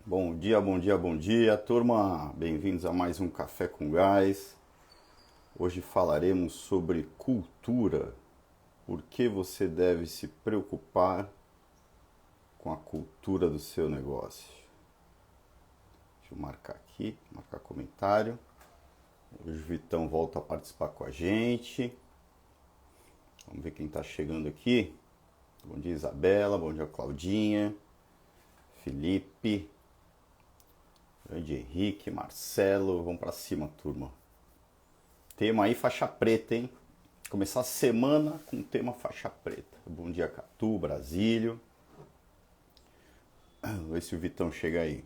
Bom dia, bom dia, bom dia, turma! Bem-vindos a mais um Café com Gás. Hoje falaremos sobre cultura. Por que você deve se preocupar com a cultura do seu negócio? Deixa eu marcar aqui, marcar comentário. Hoje o Vitão volta a participar com a gente. Vamos ver quem está chegando aqui. Bom dia, Isabela. Bom dia, Claudinha. Felipe. Grande Henrique, Marcelo, vamos pra cima, turma. Tema aí, faixa preta, hein? Começar a semana com o tema faixa preta. Bom dia, Catu, Brasílio. Vamos ver se o Vitão chega aí.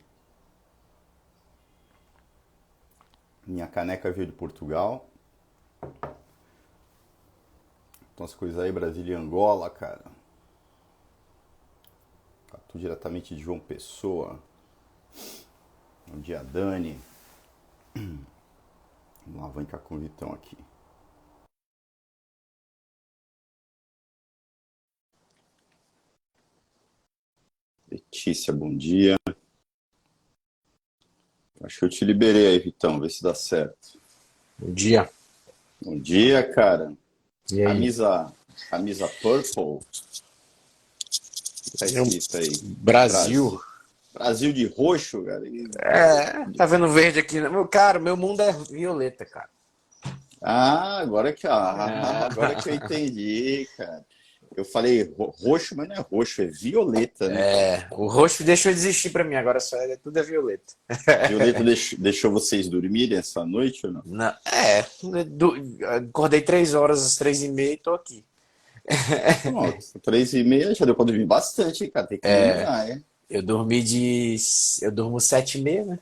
Minha caneca veio de Portugal. Então as coisas aí, Brasília e Angola, cara. Catu diretamente de João Pessoa. Bom dia, Dani. Vamos lá, vem cá com o Vitão aqui. Letícia, bom dia. Acho que eu te liberei aí, Vitão. Vê se dá certo. Bom dia. Bom dia, cara. E aí? Camisa purple. O que tá É um escrito aí? Brasil. Brasil. Brasil de roxo, cara. Tá vendo verde aqui, né? Meu cara, meu mundo é violeta, cara. Agora que eu entendi, cara. Eu falei roxo, mas não é roxo, é violeta, né, cara? O roxo deixou de existir pra mim, agora tudo é violeta. Violeta deixou vocês dormirem essa noite ou não? Não, acordei 3 horas, às 3h30 e tô aqui. Pronto, 3h30 já deu pra dormir bastante, hein, cara. Tem que melhorar, hein? Eu dormi de. Eu durmo 7h30, né?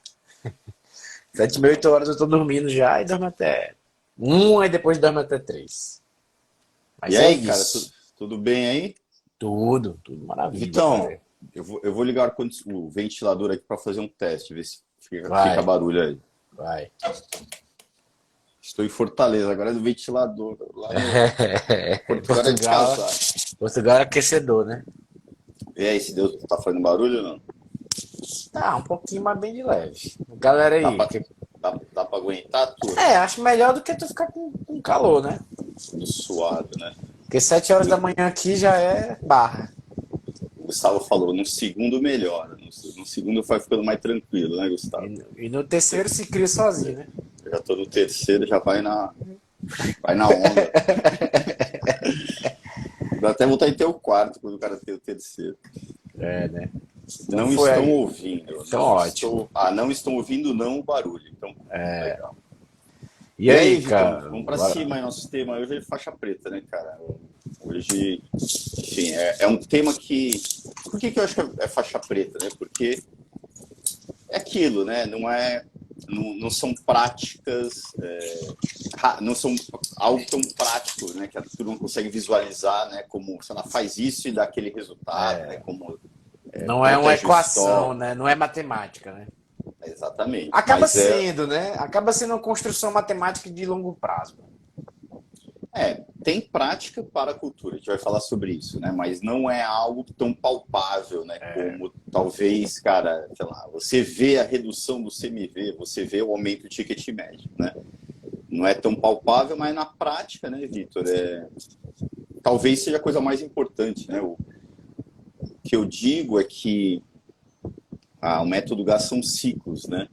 7h30, 8 horas eu tô dormindo já e durmo até 1, aí depois dormo até 3. E Mas é aí, cara, isso. tudo bem aí? Tudo maravilha, Vitão, cara. eu vou ligar o ventilador aqui pra fazer um teste, ver se fica Vai, barulho aí. vai. Estou em Fortaleza, agora é do ventilador. Lá no Portugal é de Portugal, casar. Portugal é aquecedor, né? E aí, se Deus tá fazendo barulho ou não? Tá, um pouquinho, mas bem de leve. Galera Dá aí. pra, dá pra aguentar, turma? Acho melhor do que tu ficar com calor, né? Tudo suado, né? Porque 7 horas da manhã aqui já é barra. O Gustavo falou, no segundo melhora. No segundo vai ficando mais tranquilo, né, E, Gustavo? e no terceiro se cria sozinho, né? Eu já tô no terceiro, já vai na onda. Dá até vontade de ter o quarto quando o cara tem o terceiro. É, né? Então Não foi estão aí. ouvindo. Então ótimo. Não estão ouvindo não o barulho. Então, legal. E E aí, aí, Vitão, cara? vamos pra cima aí, nosso tema hoje é faixa preta, né, cara? Hoje, enfim, é um tema que... Por que eu acho que é faixa preta, né? Porque é aquilo, né? Não são práticas, não são algo tão prático, né? Que a turma consegue visualizar, né? Como, sei lá, faz isso e dá aquele resultado, né? Como Não é uma protege o equação, estoque. né? Não é matemática, né? Exatamente. Acaba Mas sendo, né? Acaba sendo uma construção matemática de longo prazo. tem prática para a cultura, a gente vai falar sobre isso, né? Mas não é algo tão palpável, né? Como talvez, cara, sei lá, você vê a redução do CMV, você vê o aumento do ticket médio, né? Não é tão palpável, mas na prática, né, Vitor, talvez seja a coisa mais importante, né? O que eu digo é que o método GAS são ciclos, né?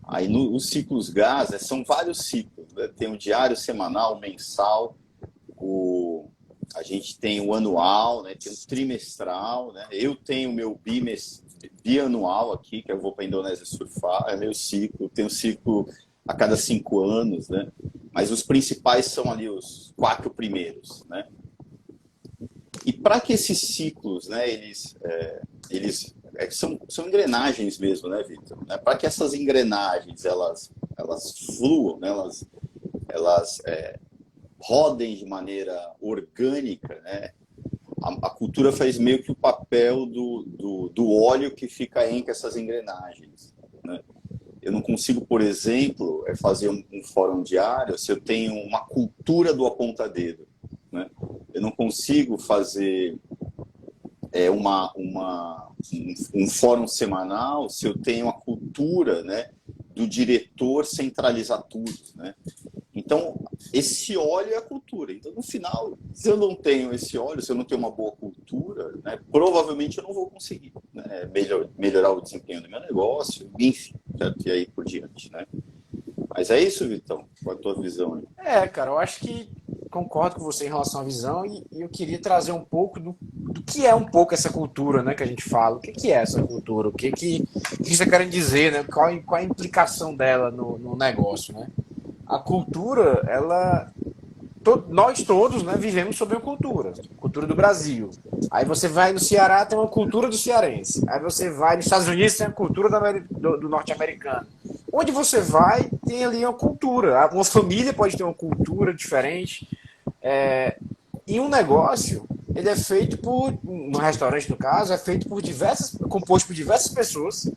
Aí os ciclos GAS são vários ciclos, né? Tem o diário, semanal, mensal, a gente tem o anual, né? Tem o trimestral, né? Eu tenho o meu bianual aqui, que eu vou para a Indonésia surfar, é meu ciclo, tem o ciclo a cada 5 anos, né? Mas os principais são ali os 4 primeiros, né? E para que esses ciclos, né, são engrenagens mesmo, né, Victor? Né? Para que essas engrenagens elas fluam, né, elas rodem de maneira orgânica, né? A cultura faz meio que o papel do óleo que fica entre essas engrenagens, né? Eu não consigo, por exemplo, fazer um fórum diário se eu tenho uma cultura do aponta-dedo, né? Eu não consigo fazer um fórum semanal, se eu tenho a cultura, né, do diretor centralizar tudo, né? Então, esse óleo é a cultura. Então, no final, se eu não tenho esse óleo, se eu não tenho uma boa cultura, né, provavelmente eu não vou conseguir, né, melhorar o desempenho do meu negócio, enfim, certo? E aí por diante, né? Mas é isso, Vitão. Qual é a tua visão aí? Cara, eu acho que concordo com você em relação à visão e eu queria trazer um pouco do que é um pouco essa cultura, né, que a gente fala. O que é essa cultura? O que você quer dizer, né? Qual a implicação dela no negócio, né? A cultura, nós todos, né, vivemos sob uma cultura do Brasil. Aí você vai no Ceará, tem uma cultura do cearense. Aí você vai nos Estados Unidos, tem a cultura do norte-americano. Onde você vai, tem ali uma cultura. Uma família pode ter uma cultura diferente. E um negócio, ele é feito no restaurante no caso, é feito composto por diversas pessoas,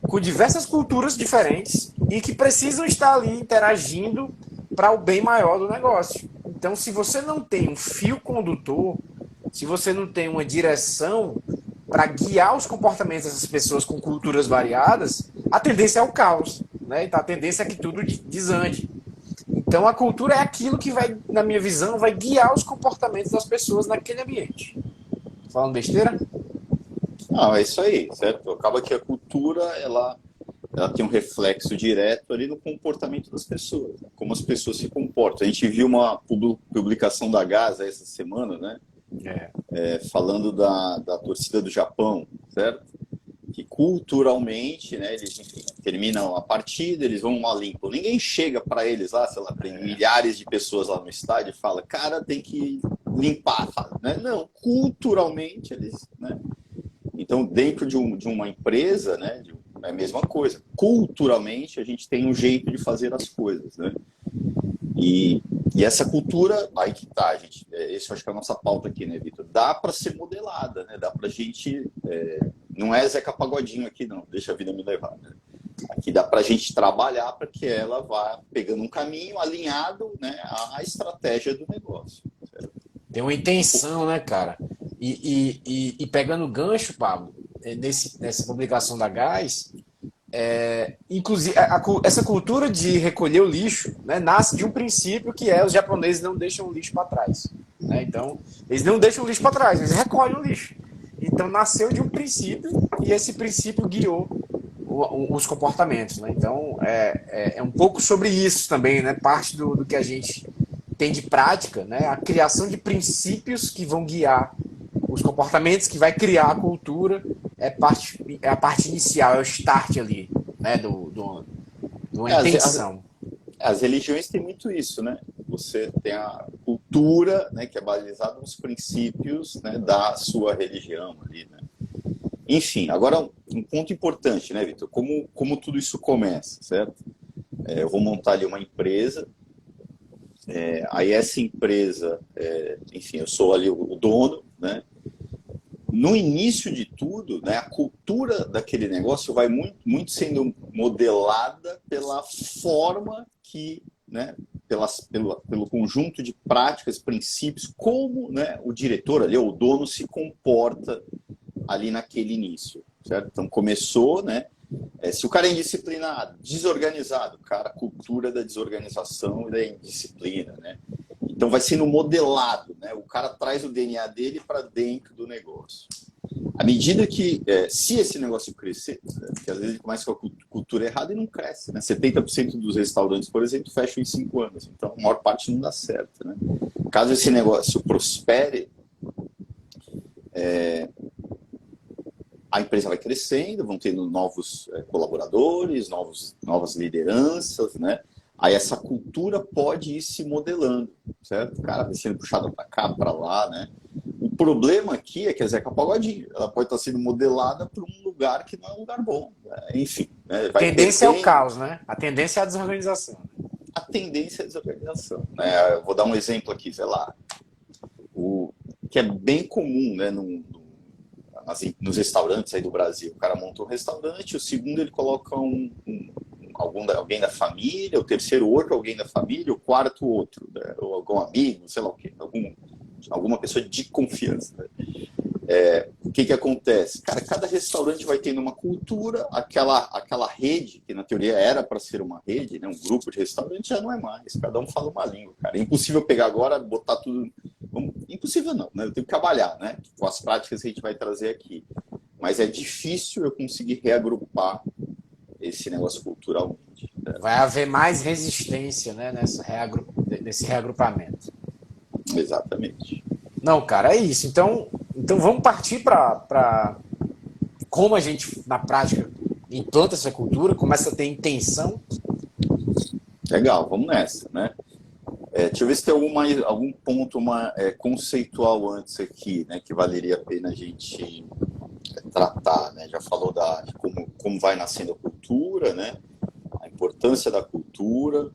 com diversas culturas diferentes e que precisam estar ali interagindo para o bem maior do negócio. Então, se você não tem um fio condutor, se você não tem uma direção para guiar os comportamentos dessas pessoas com culturas variadas, a tendência é o caos, né? Então, a tendência é que tudo desande. Então, a cultura é aquilo que vai, na minha visão, vai guiar os comportamentos das pessoas naquele ambiente. Falando besteira? Não, é isso aí, certo? Acaba que a cultura, ela tem um reflexo direto ali no comportamento das pessoas, né? Como as pessoas se comportam. A gente viu uma publicação da Gaza essa semana, né? Falando da torcida do Japão, certo? Que culturalmente, né, eles, enfim, terminam a partida, eles vão lá limpam. Ninguém chega para eles lá, sei lá, tem milhares de pessoas lá no estádio e fala, cara, tem que limpar, né? Não, culturalmente eles, né? Então, dentro de uma empresa, né, é a mesma coisa. Culturalmente, a gente tem um jeito de fazer as coisas, né? E essa cultura, aí que tá, gente. Esse eu acho que é a nossa pauta aqui, né, Vitor? Dá para ser modelada, né? Dá para a gente. Não é Zeca Pagodinho aqui, não. Deixa a vida me levar, né? Aqui dá para a gente trabalhar para que ela vá pegando um caminho alinhado, né, à estratégia do negócio. Certo? Tem uma intenção, né, cara? E pegando o gancho, Pablo, nessa publicação da Gás, inclusive essa cultura de recolher o lixo, né, nasce de um princípio que é os japoneses não deixam o lixo para trás, né? Então, eles não deixam o lixo para trás, eles recolhem o lixo. Então, nasceu de um princípio e esse princípio guiou os comportamentos, né? Então, é um pouco sobre isso também, né? Parte do que a gente tem de prática, né? A criação de princípios que vão guiar os comportamentos, que vai criar a cultura, é a parte inicial, é o start ali, né? De uma intenção. As religiões têm muito isso, né? Você tem a cultura, né, que é baseada nos princípios, né, da sua religião ali, né? Enfim, agora um ponto importante, né, Vitor? Como tudo isso começa, certo? Eu vou montar ali uma empresa, aí essa empresa, enfim, eu sou ali o dono, né? No início de tudo, né, a cultura daquele negócio vai muito sendo modelada pela forma que, né, pelo conjunto de práticas, princípios, como, né, o diretor ali, o dono se comporta ali naquele início, certo? Então começou, né? Se o cara é indisciplinado, desorganizado, cara, a cultura da desorganização e da indisciplina, né? Então vai sendo modelado, né? O cara traz o DNA dele para dentro do negócio. À medida que, se esse negócio crescer, né, porque às vezes ele começa com a cultura errada e não cresce, né? 70% dos restaurantes, por exemplo, fecham em 5 anos. Então, a maior parte não dá certo, né? Caso esse negócio prospere, a empresa vai crescendo, vão tendo novos colaboradores, novas lideranças, né? Aí essa cultura pode ir se modelando, certo? O cara vai sendo puxado para cá, para lá, né? O problema aqui é que a Zeca Pagodinho, ela pode estar sendo modelada para um lugar que não é um lugar bom, né? Enfim, né? A tendência é o caos, né? A tendência é a desorganização. A tendência é a desorganização, né? Eu vou dar um exemplo aqui, sei lá, que é bem comum, né, nos restaurantes aí do Brasil. O cara monta um restaurante, o segundo ele coloca alguém da família, o terceiro outro alguém da família, o quarto outro, né? Ou algum amigo, sei lá o quê, alguma pessoa de confiança, né? O que acontece? Cara, cada restaurante vai tendo uma cultura, aquela rede, que na teoria era para ser uma rede, né, um grupo de restaurantes, já não é mais. Cada um fala uma língua, cara. É impossível pegar agora, botar tudo... Impossível não, né? Eu tenho que trabalhar, né? Com as práticas que a gente vai trazer aqui. Mas é difícil eu conseguir reagrupar esse negócio culturalmente. Né? Vai haver mais resistência, né, nesse reagrupamento. Exatamente. Não, cara, é isso. Então vamos partir para como a gente, na prática, implanta essa cultura, começa a ter intenção. Legal, vamos nessa, né? Deixa eu ver se tem algum ponto conceitual antes aqui, né, que valeria a pena a gente tratar, né? Já falou de como vai nascendo a cultura, né? A importância da cultura.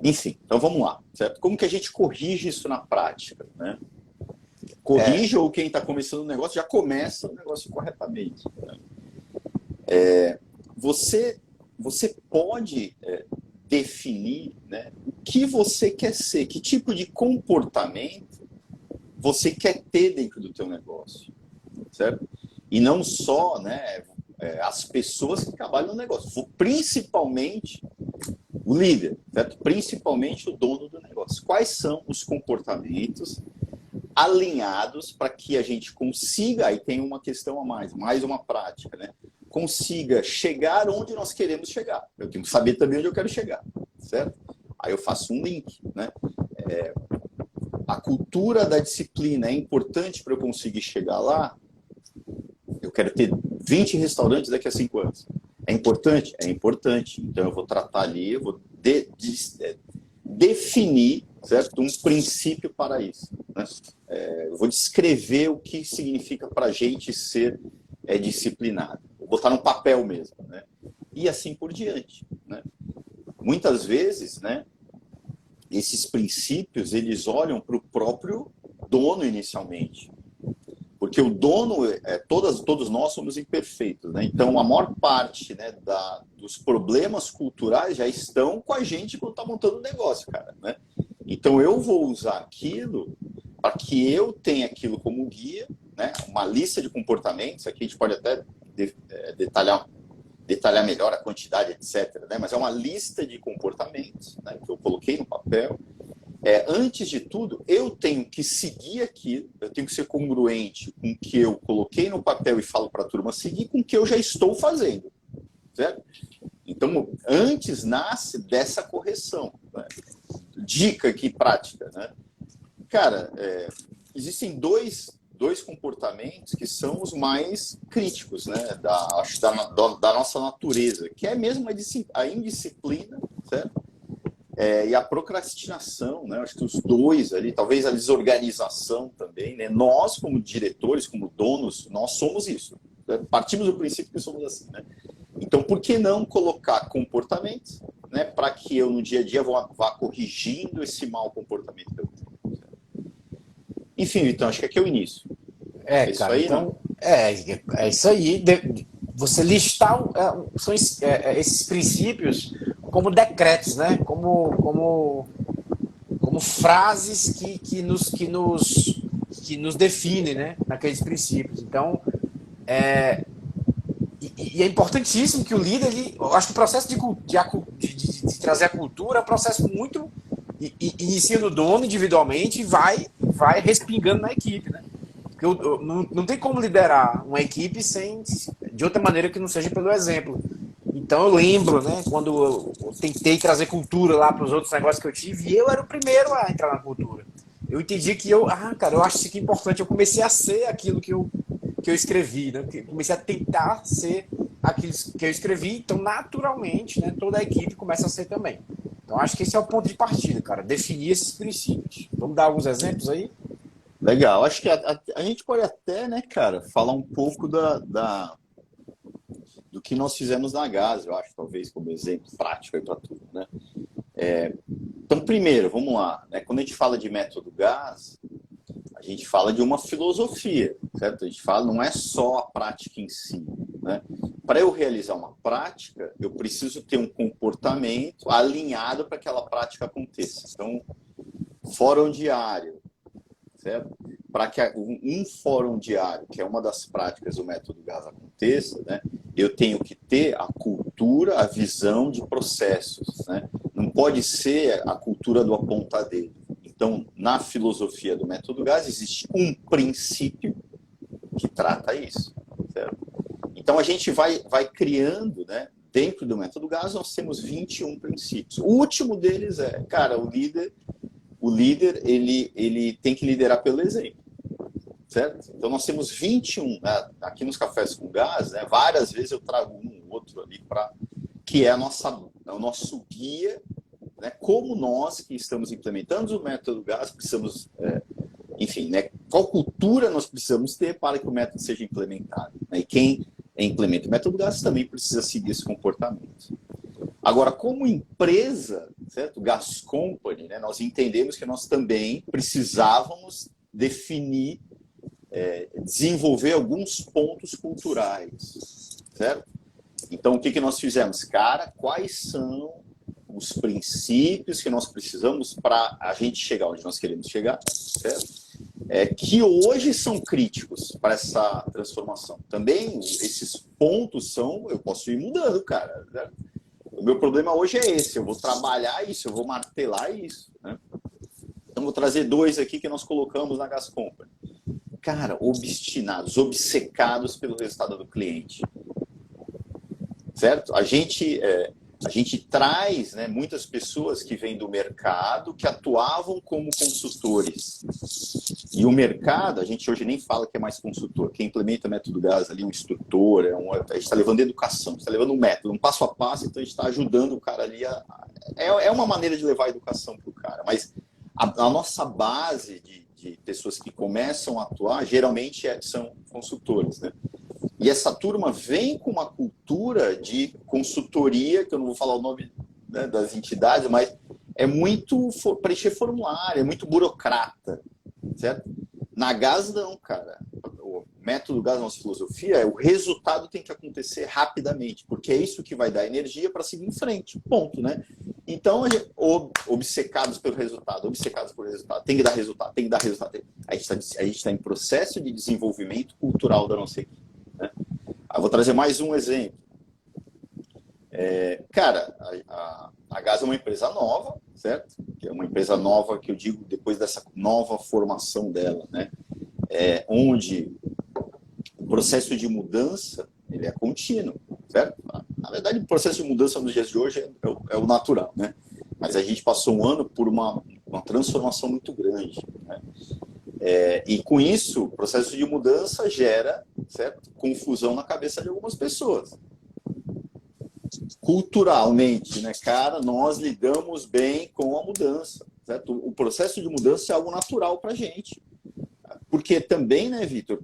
Enfim, então vamos lá, certo? Como que a gente corrige isso na prática, né? Corrige ou quem está começando o negócio já começa o negócio corretamente. Né? Você pode definir, né, o que você quer ser, que tipo de comportamento você quer ter dentro do teu negócio, certo? E não só, né, as pessoas que trabalham no negócio, principalmente o líder, certo? Principalmente o dono do negócio. Quais são os comportamentos alinhados para que a gente consiga, aí tem uma questão a mais uma prática, né? Consiga chegar onde nós queremos chegar. Eu tenho que saber também onde eu quero chegar, certo? Aí eu faço um link, né? A cultura da disciplina é importante para eu conseguir chegar lá. Eu quero ter 20 restaurantes daqui a 5 anos. É importante? É importante. Então eu vou tratar ali, eu vou definir, certo? Um princípio para isso. Né? Eu vou descrever o que significa para a gente ser disciplinado. Vou botar no papel mesmo. Né? E assim por diante. Né? Muitas vezes, né, esses princípios, eles olham para o próprio dono inicialmente. Porque o dono, todos nós somos imperfeitos, né? Então, a maior parte, né, dos problemas culturais já estão com a gente quando está montando o negócio, cara, né? Então, eu vou usar aquilo para que eu tenha aquilo como guia, né? Uma lista de comportamentos, aqui a gente pode até detalhar melhor a quantidade, etc. Né? Mas é uma lista de comportamentos, né, que eu coloquei no papel. Antes de tudo, eu tenho que seguir aquilo, eu tenho que ser congruente com o que eu coloquei no papel e falo para a turma seguir com o que eu já estou fazendo. Certo? Então, antes nasce dessa correção. Né? Dica aqui prática. Né? Cara, existem dois comportamentos que são os mais críticos, né, da nossa natureza, que é mesmo a indisciplina, certo? E a procrastinação, né? Acho que os dois ali, talvez a desorganização também, né? Nós, como diretores, como donos, nós somos isso. Né? Partimos do princípio que somos assim, né? Então, por que não colocar comportamentos, né, para que eu, no dia a dia, vá corrigindo esse mau comportamento que eu tenho? Enfim, então, acho que aqui é o início. Cara, isso aí, então, não? é isso aí. Você listar são esses princípios como decretos, né? Como frases que nos definem, né? Naqueles princípios. Então, e é importantíssimo que o líder, eu acho que o processo de trazer a cultura é um processo muito inicia no dono individualmente e vai respingando na equipe, né? Porque não tem como liderar uma equipe de outra maneira que não seja pelo exemplo. Então eu lembro, né, quando eu tentei trazer cultura lá para os outros negócios que eu tive, e eu era o primeiro a entrar na cultura. Eu entendi que eu acho isso aqui importante. Eu comecei a ser aquilo que eu escrevi, né? Comecei a tentar ser aquilo que eu escrevi, então naturalmente, né, toda a equipe começa a ser também. Então acho que esse é o ponto de partida, cara, definir esses princípios. Vamos dar alguns exemplos aí? Legal. Acho que a gente pode até, né, cara, falar um pouco do que nós fizemos na GAS, eu acho, talvez, como exemplo prático aí para tudo, né? Então, primeiro, vamos lá. Né? Quando a gente fala de método GAS, a gente fala de uma filosofia, certo? A gente fala, não é só a prática em si, né? Para eu realizar uma prática, eu preciso ter um comportamento alinhado para que aquela prática aconteça. Então, fórum diário, certo? para que um fórum diário, que é uma das práticas do método GAS, aconteça, né, eu tenho que ter a cultura, a visão de processos. Né? Não pode ser a cultura do apontadeiro. Então, na filosofia do método GAS, existe um princípio que trata isso. Certo? Então, a gente vai criando, né? Dentro do método GAS, nós temos 21 princípios. O último deles é, cara, o líder ele tem que liderar pelo exemplo. Certo? Então, nós temos 21, né? Aqui nos Cafés com Gás, né? Várias vezes eu trago um ou outro ali, que é o nosso guia, né? Como nós que estamos implementando o método GAS, precisamos, enfim, né? Qual cultura nós precisamos ter para que o método seja implementado. Né? E quem implementa o método GAS também precisa seguir esse comportamento. Agora, como empresa, certo? Gas Company, né? Nós entendemos que nós também precisávamos definir, desenvolver alguns pontos culturais, certo? Então, o que nós fizemos? Cara, quais são os princípios que nós precisamos para a gente chegar onde nós queremos chegar, certo? Que hoje são críticos para essa transformação. Também esses pontos eu posso ir mudando, cara. Certo? O meu problema hoje é esse, eu vou trabalhar isso, eu vou martelar isso. Né? Então, vou trazer 2 aqui que nós colocamos na Gas Company. Cara, obstinados, obcecados pelo resultado do cliente. Certo? A gente traz, né, muitas pessoas que vêm do mercado que atuavam como consultores. E o mercado, a gente hoje nem fala que é mais consultor. Quem implementa o método GAS ali, um instrutor, a gente está levando educação, está levando um método, um passo a passo, então a gente está ajudando o cara ali é uma maneira de levar a educação para o cara. Mas a nossa base de pessoas que começam a atuar, geralmente são consultores, né? E essa turma vem com uma cultura de consultoria, que eu não vou falar o nome, né, das entidades, mas é muito preencher formulário, é muito burocrata, certo? Na GAS não, cara. O método GAS, nossa filosofia, o resultado tem que acontecer rapidamente, porque é isso que vai dar energia para seguir em frente, ponto, né? Então, obcecados pelo resultado, tem que dar resultado, tem que dar resultado. A gente está em processo de desenvolvimento cultural da nossa equipe. Né? Eu vou trazer mais um exemplo. Cara, a GAS é uma empresa nova, certo? Que é uma empresa nova que eu digo depois dessa nova formação dela, né? Onde o processo de mudança ele é contínuo, certo? Na verdade, o processo de mudança nos dias de hoje é o natural, né? Mas a gente passou um ano por uma transformação muito grande, né? E com isso, o processo de mudança gera, certo, confusão na cabeça de algumas pessoas. Culturalmente, né, cara, nós lidamos bem com a mudança, certo? O processo de mudança é algo natural para a gente. Porque também, né, Vitor,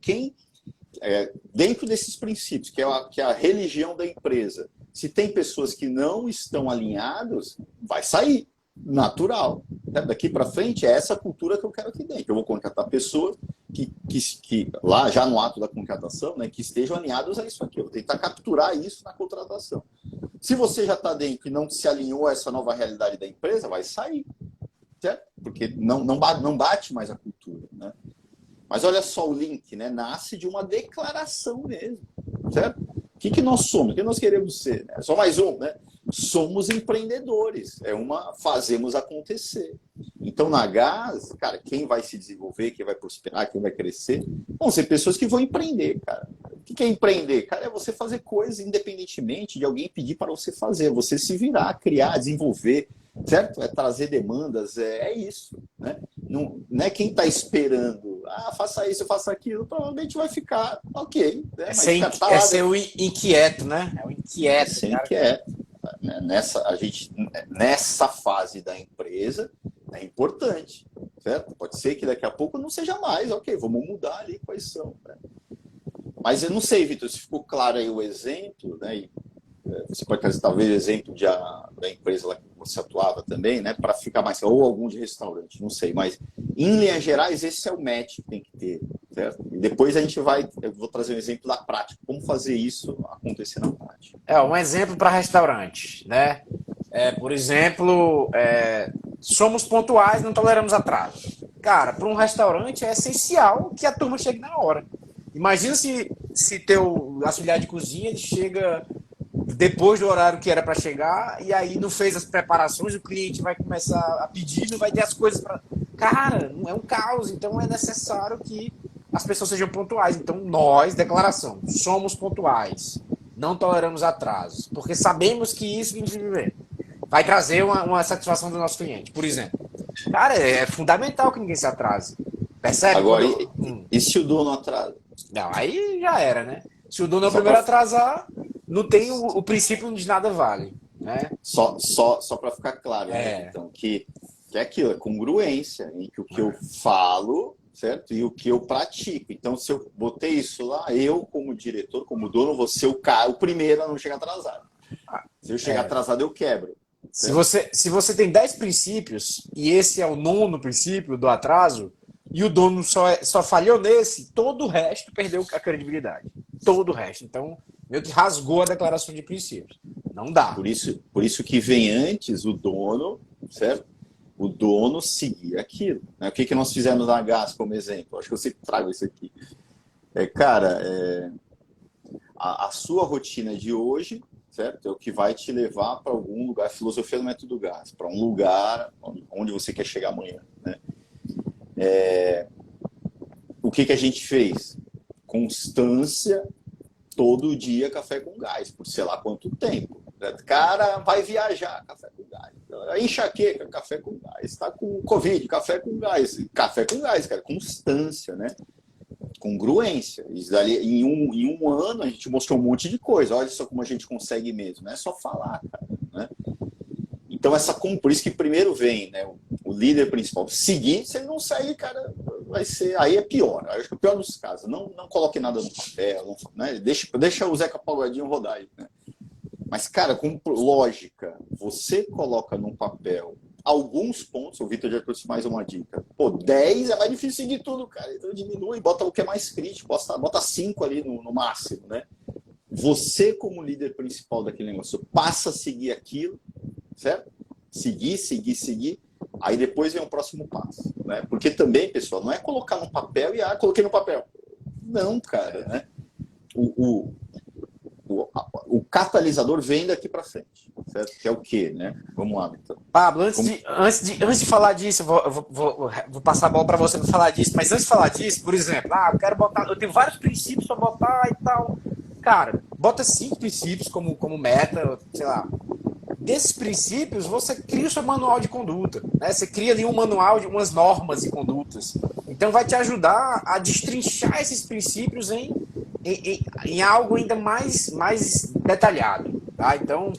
dentro desses princípios, que é a religião da empresa, se tem pessoas que não estão alinhadas, vai sair. Natural. Daqui para frente, é essa cultura que eu quero aqui dentro. Eu vou contratar pessoas que lá já no ato da contratação, né, que estejam alinhados a isso aqui. Eu vou tentar capturar isso na contratação. Se você já está dentro e não se alinhou a essa nova realidade da empresa, vai sair. Certo? Porque não bate mais a cultura. Né? Mas olha só o link, né? Nasce de uma declaração mesmo. Certo? O que nós somos? O que nós queremos ser? É só mais um, né? Somos empreendedores, fazemos acontecer. Então, na GAS, cara, quem vai se desenvolver, quem vai prosperar, quem vai crescer, vão ser pessoas que vão empreender, cara. O que é empreender? Cara, é você fazer coisas independentemente de alguém pedir para você fazer, você se virar, criar, desenvolver, certo? É trazer demandas, é isso, né? Não é quem está esperando, faça isso, faça aquilo, provavelmente vai ficar ok. Né? Mas, ser o inquieto, né? É o inquieto. É ser inquieto. Nessa fase da empresa é importante, certo? Pode ser que daqui a pouco não seja mais, ok, vamos mudar ali quais são. Né? Mas eu não sei, Vitor, se ficou claro aí o exemplo, né? E, você pode trazer talvez o exemplo da empresa lá que você atuava também, né? Para ficar mais, ou algum de restaurante, não sei, mas em linhas gerais esse é o match que tem que ter, certo? E depois eu vou trazer um exemplo da prática, como fazer isso acontecer na prática. Um exemplo para restaurante, né? Por exemplo, somos pontuais, não toleramos atraso. cara, para um restaurante é essencial que a turma chegue na hora. Imagina se teu auxiliar de cozinha ele chega depois do horário que era para chegar e aí não fez as preparações, o cliente vai começar a pedir, não vai ter as coisas para. Cara, não é um caos, então é necessário que as pessoas sejam pontuais. Então nós, declaração, somos pontuais, não toleramos atrasos, porque sabemos que isso vai trazer uma satisfação do nosso cliente, por exemplo. Cara, é fundamental que ninguém se atrase. Percebe? Agora, e se o dono atrasa? Não, aí já era, né? Se o dono é o Só primeiro a pra, atrasar, não tem o princípio de nada vale, né? só para ficar claro, né? Então, que é aquilo, é congruência entre o que eu falo, certo? E o que eu pratico. Então, se eu botei isso lá, eu, como diretor, como dono, vou ser o primeiro a não chegar atrasado. Se eu chegar atrasado, eu quebro. Se você tem 10 princípios e esse é o nono princípio do atraso, e o dono só falhou nesse, todo o resto perdeu a credibilidade. Todo o resto. Então, meio que rasgou a declaração de princípios. Não dá. Por isso que vem antes o dono, certo? O dono seguir aquilo. Né? O que nós fizemos na GAS, como exemplo? Acho que eu sempre trago isso aqui. A sua rotina de hoje, certo? É o que vai te levar para algum lugar, filosofia do método GAS, para um lugar onde você quer chegar amanhã. Né? O que a gente fez? Constância, todo dia café com gás, por sei lá quanto tempo. Cara, vai viajar, café com gás. Enxaqueca, café com gás. Está com Covid, café com gás. Café com gás, cara. Constância, né? Congruência. Isso ali, em um ano a gente mostrou um monte de coisa. Olha só como a gente consegue mesmo. Não é só falar, cara. Né? Então, por isso que primeiro vem, né, o líder principal. Seguir, se ele não sair, cara, vai ser. Aí é pior. Acho que é o pior dos casos. Não coloque nada no papel, né? Deixa o Zeca Pagodinho rodar aí, né? Mas, cara, com lógica, você coloca num papel alguns pontos, o Vitor já trouxe mais uma dica. Pô, 10 é mais difícil seguir tudo, cara. Então diminui, bota o que é mais crítico, bota 5 ali no máximo, né? Você, como líder principal daquele negócio, passa a seguir aquilo, certo? Seguir. Aí depois vem o próximo passo, né? Porque também, pessoal, não é colocar no papel e coloquei no papel. Não, cara, né? O catalisador vem daqui para frente, certo? Que é o quê, né? Vamos lá, então. Pablo, antes de falar disso, vou passar a bola para você para falar disso, mas antes de falar disso, por exemplo, eu tenho vários princípios para botar e tal. Cara, bota 5 princípios como meta, sei lá. Desses princípios, você cria o seu manual de conduta, né? Você cria ali um manual de umas normas e condutas. Então vai te ajudar a destrinchar esses princípios em algo ainda mais detalhado. Tá? Então,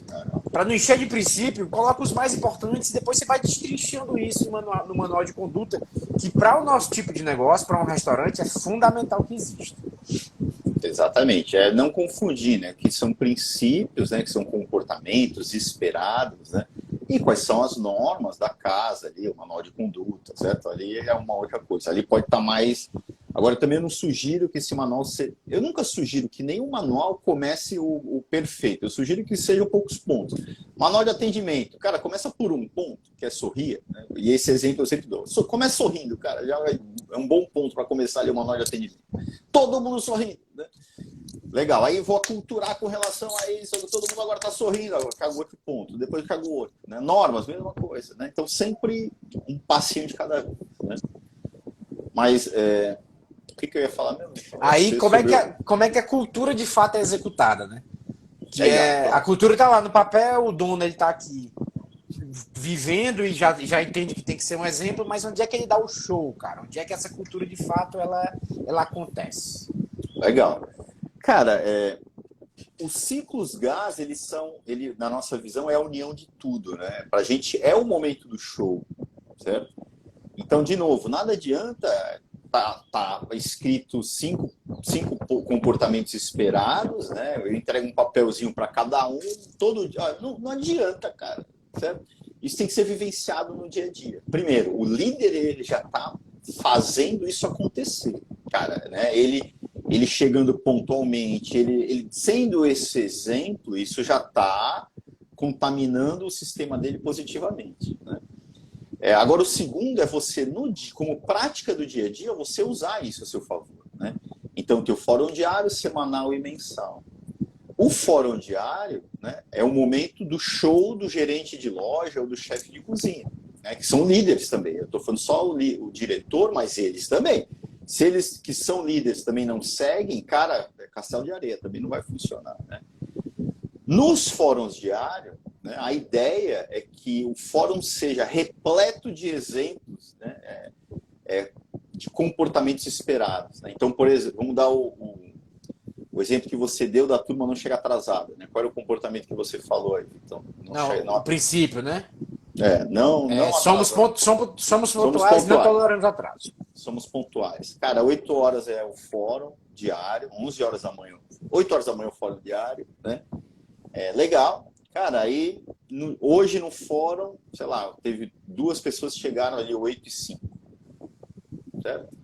para não encher de princípio, coloca os mais importantes e depois você vai destrinchando isso no manual de conduta, que para o nosso tipo de negócio, para um restaurante, é fundamental que exista. Exatamente, não confundir, né? Que são princípios, né? Que são comportamentos esperados, né? E quais são as normas da casa ali, o manual de conduta, certo? Ali é uma outra coisa. Ali pode estar mais. Agora, também eu não sugiro que esse manual eu nunca sugiro que nenhum manual comece o perfeito. Eu sugiro que sejam poucos pontos. Manual de atendimento, cara, começa por um ponto, que é sorrir, né? E esse exemplo eu sempre dou. Começa sorrindo, cara, já é um bom ponto para começar ali o manual de atendimento. Todo mundo sorrindo, né? Legal, aí vou aculturar com relação a isso, todo mundo agora está sorrindo, agora cago outro ponto, depois cago outro. Né? Normas, mesma coisa, né? Então sempre um passinho de cada vez, né? Mas o que eu ia falar mesmo? Aí como é que a cultura de fato é executada, né? A cultura está lá no papel, o dono ele está aqui vivendo e já entende que tem que ser um exemplo, mas onde é que ele dá o show, cara? Onde é que essa cultura de fato ela acontece? Legal. Cara, os ciclos GAS, na nossa visão, é a união de tudo, né? Pra gente é o momento do show, certo? Então, de novo, nada adianta tá escrito cinco comportamentos esperados, né? Eu entrego um papelzinho para cada um, todo dia. Não adianta, cara, certo? Isso tem que ser vivenciado no dia a dia. Primeiro, o líder ele já está fazendo isso acontecer, cara, né? Ele chegando pontualmente, ele sendo esse exemplo, isso já está contaminando o sistema dele positivamente, né? Agora, o segundo é você, como prática do dia a dia, você usar isso a seu favor, né? Então, tem o fórum diário, semanal e mensal. O fórum diário, né, é o momento do show do gerente de loja ou do chefe de cozinha, né, que são líderes também. Eu estou falando só o diretor, mas eles também. Se eles que são líderes também não seguem, cara, é castelo de areia, também não vai funcionar, né? Nos fóruns diários, né, a ideia é que o fórum seja repleto de exemplos, né, de comportamentos esperados, né? Então, por exemplo, vamos dar o exemplo que você deu da turma não chegar atrasada, né? Qual era o comportamento que você falou aí? Então, o princípio, né? Não somos pontuais, não toleramos atraso. Somos pontuais. Cara, 8 horas é o fórum diário, 11 horas da manhã. 8 horas da manhã é o fórum diário, né? Legal. Cara, aí, hoje no fórum, sei lá, teve 2 pessoas que chegaram ali 8h05. Certo?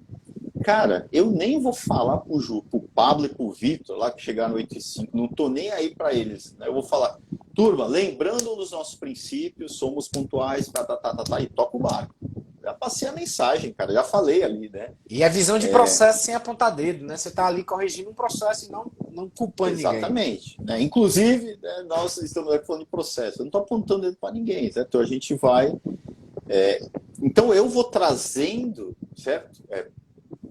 Cara, eu nem vou falar pro Pablo e pro Vitor lá que chegaram no 8h05, não tô nem aí para eles, né? Eu vou falar, turma, lembrando dos nossos princípios, somos pontuais, e toca o barco. Já passei a mensagem, cara, já falei ali, né? E a visão de processo sem apontar dedo, né? Você tá ali corrigindo um processo e não culpando ninguém. Exatamente. Né? Inclusive, né, nós estamos aqui falando de processo, eu não tô apontando dedo para ninguém, certo? Então a gente vai... Então eu vou trazendo, certo?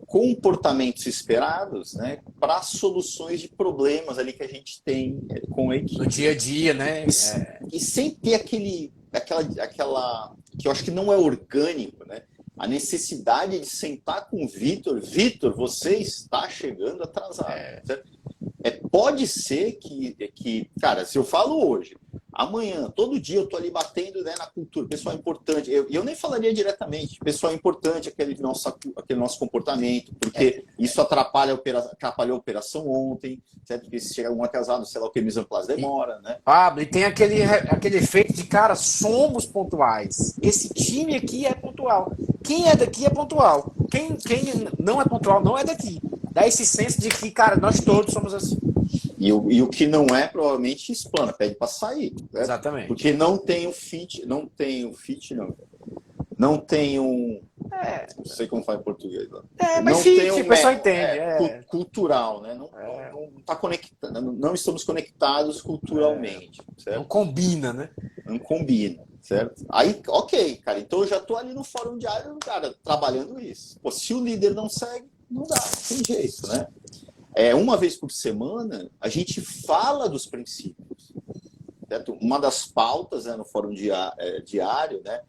Comportamentos esperados, né, para soluções de problemas ali que a gente tem com a equipe. No dia a dia, né? E sem ter aquela que eu acho que não é orgânico, né? A necessidade de sentar com o Vitor. Vitor, você está chegando atrasado. Pode ser que, cara, se eu falo hoje, amanhã, todo dia eu tô ali batendo, né, na cultura, pessoal importante, eu nem falaria diretamente, pessoal importante, aquele nosso comportamento, porque isso atrapalhou a operação ontem, certo? Porque se chegar um atrasado, sei lá o que, mise en place demora, né? Pablo, e tem aquele efeito de, cara, somos pontuais. Esse time aqui é pontual. Quem é daqui é pontual. Quem não é pontual não é daqui. Dá esse senso de que, cara, nós todos somos assim. E o que não é, provavelmente, explana, pede para sair. Né? Exatamente. Porque não tem o fit, não. Não tem um... Não sei como fala em português. Mas não fit, tem o pessoal entende. Cultural, né? Não tá conectado, não estamos conectados culturalmente. Certo? Não combina, né? Não combina, certo? Aí, ok, cara, então eu já tô ali no fórum diário, cara, trabalhando isso. Pô, se o líder não segue, não dá, não tem jeito, né? Uma vez por semana, a gente fala dos princípios. Certo? Uma das pautas, né, no fórum diário, né,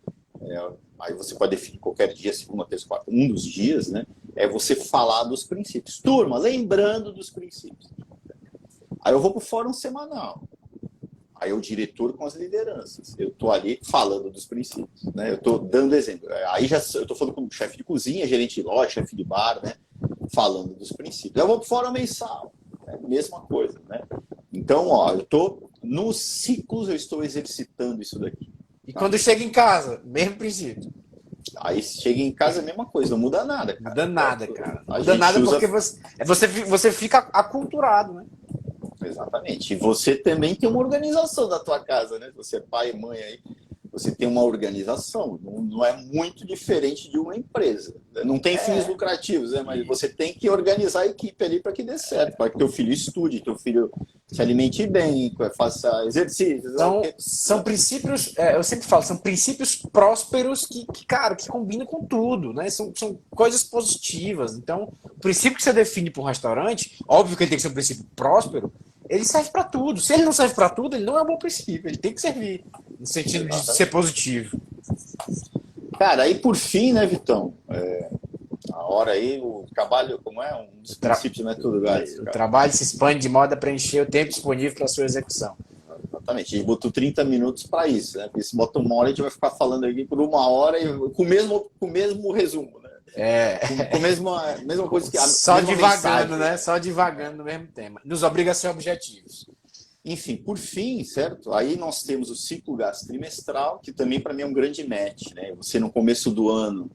aí você pode definir qualquer dia, segunda, terça, quarta, um dos dias, né, é você falar dos princípios. Turma, lembrando dos princípios. Aí eu vou para o fórum semanal. Aí o diretor com as lideranças. Eu estou ali falando dos princípios. Né, eu estou dando exemplo. Aí eu estou falando com o chefe de cozinha, gerente de loja, chefe de bar, né, falando dos princípios. Eu vou para o fórum mensal, mesma coisa, né? Então, eu estou nos ciclos, eu estou exercitando isso daqui. E quando chega em casa, mesmo princípio. Aí chega em casa, a mesma coisa, não muda nada, cara. Muda nada, cara. Não muda nada porque você fica aculturado, né? Exatamente. E você também tem uma organização da tua casa, né? Você é pai e mãe aí. Você tem uma organização, não é muito diferente de uma empresa. Não tem fins lucrativos, né? Mas você tem que organizar a equipe ali para que dê certo, para que teu filho estude, teu filho se alimente bem, faça exercícios. São princípios, eu sempre falo, são princípios prósperos cara, que combinam com tudo, né? São coisas positivas. Então, o princípio que você define para um restaurante, óbvio que ele tem que ser um princípio próspero, ele serve para tudo. Se ele não serve para tudo, ele não é um bom princípio. Ele tem que servir, no sentido de ser positivo. Cara, aí por fim, né, Vitão? A hora aí, o trabalho, como é? Um dos princípios, né, tudo, guys? O trabalho se expande de modo a preencher o tempo disponível para sua execução. Exatamente. A gente botou 30 minutos para isso, né? Porque se bota 1 hora, a gente vai ficar falando aqui por 1 hora e com o mesmo resumo, né? Com a mesma coisa que a só mesma divagando, mensagem. né? Só divagando no mesmo tema. Nos obriga a ser objetivos. Enfim, por fim, certo? Aí nós temos o ciclo gastrimestral, que também para mim é um grande match, né? Você no começo do ano,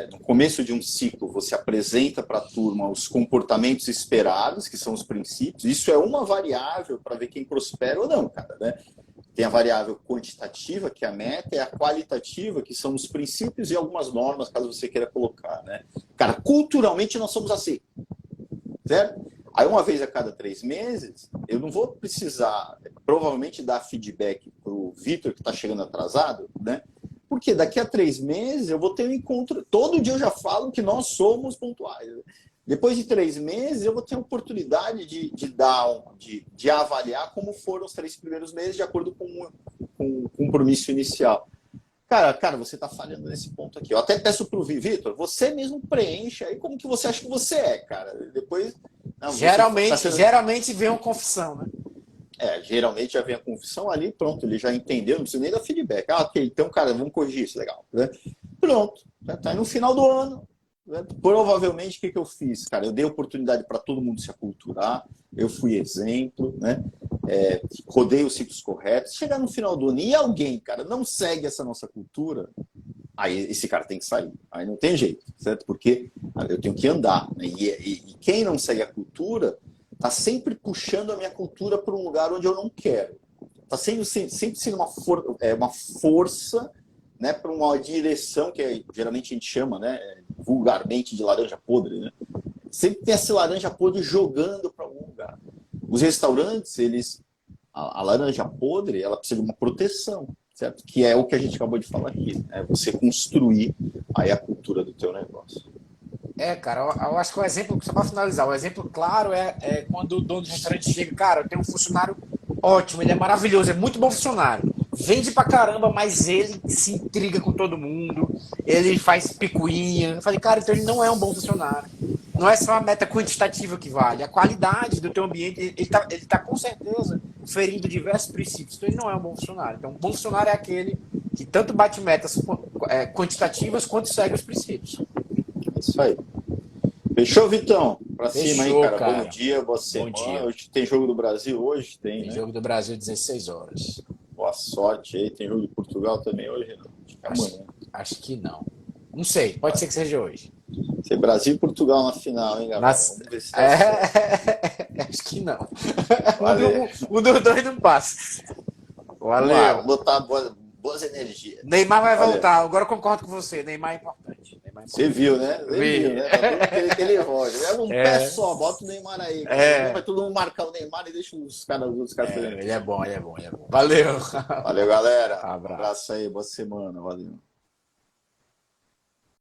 no começo de um ciclo, você apresenta para a turma os comportamentos esperados, que são os princípios. Isso é uma variável para ver quem prospera ou não, cara, né? Tem a variável quantitativa, que é a meta, e a qualitativa, que são os princípios e algumas normas, caso você queira colocar, né? Cara, culturalmente nós somos assim, certo? Aí, uma vez a cada 3 meses, eu não vou precisar, provavelmente, dar feedback para o Vitor, que está chegando atrasado, né? Porque daqui a 3 meses eu vou ter um encontro. Todo dia eu já falo que nós somos pontuais. Depois de 3 meses, eu vou ter a oportunidade de avaliar como foram os 3 primeiros meses, de acordo com o compromisso inicial. Cara, você está falhando nesse ponto aqui. Eu até peço para o Vitor, você mesmo preenche aí como que você acha que você é, cara. Depois. Não, geralmente vem uma confissão, né? Geralmente já vem a confissão ali, pronto, ele já entendeu, não precisa nem dar feedback. Ah, ok, então, cara, vamos corrigir isso, legal. Né? Pronto, já está aí no final do ano. Né? Provavelmente, o que eu fiz? Cara, eu dei oportunidade para todo mundo se aculturar, eu fui exemplo, né? Rodei os ciclos corretos. Chegar no final do ano e alguém, cara, não segue essa nossa cultura, aí esse cara tem que sair. Aí não tem jeito, certo? Porque eu tenho que andar. Né? E quem não segue a cultura está sempre puxando a minha cultura para um lugar onde eu não quero. Está sempre sendo uma força, né, para uma direção que geralmente a gente chama, né, vulgarmente, de laranja podre. Né? Sempre tem essa laranja podre jogando para algum lugar. Os restaurantes, a laranja podre, ela precisa de uma proteção, certo? Que é o que a gente acabou de falar aqui. Né? Você construir aí a cultura do teu negócio. Cara, eu acho que o exemplo, só para finalizar, o exemplo claro é quando o dono do restaurante chega, cara, eu tenho um funcionário ótimo, ele é maravilhoso, é muito bom funcionário. Vende pra caramba, mas ele se intriga com todo mundo, ele faz picuinha. Eu falei, cara, então ele não é um bom funcionário. Não é só a meta quantitativa que vale, a qualidade do teu ambiente, ele tá com certeza ferindo diversos princípios, então ele não é um bom funcionário. Então, um bom funcionário é aquele que tanto bate metas quantitativas quanto segue os princípios. Isso aí. Fechou, Vitão? Pra cima aí, cara. Cara. Bom dia, boa semana. Bom dia. Hoje tem jogo do Brasil? Hoje tem, né? Jogo do Brasil, 16 horas. Boa sorte aí. Tem jogo de Portugal também hoje, não? Acho que não. Não sei, pode ser que seja hoje. Tem Brasil e Portugal na final, hein, galera? Vamos ver se acho que não. Valeu. Um dos dois não passa. Valeu. Vamos botar boas energias. Neymar vai voltar. Agora eu concordo com você. Neymar é importante. Você viu, né? Viu, né? Tá que ele volte. Leva um pé só, bota o Neymar aí. Vai todo mundo marcar o Neymar e deixa os outros caras fazendo. Ele é bom. Valeu. Valeu, galera. Abraço. Abraço aí, boa semana. Valeu.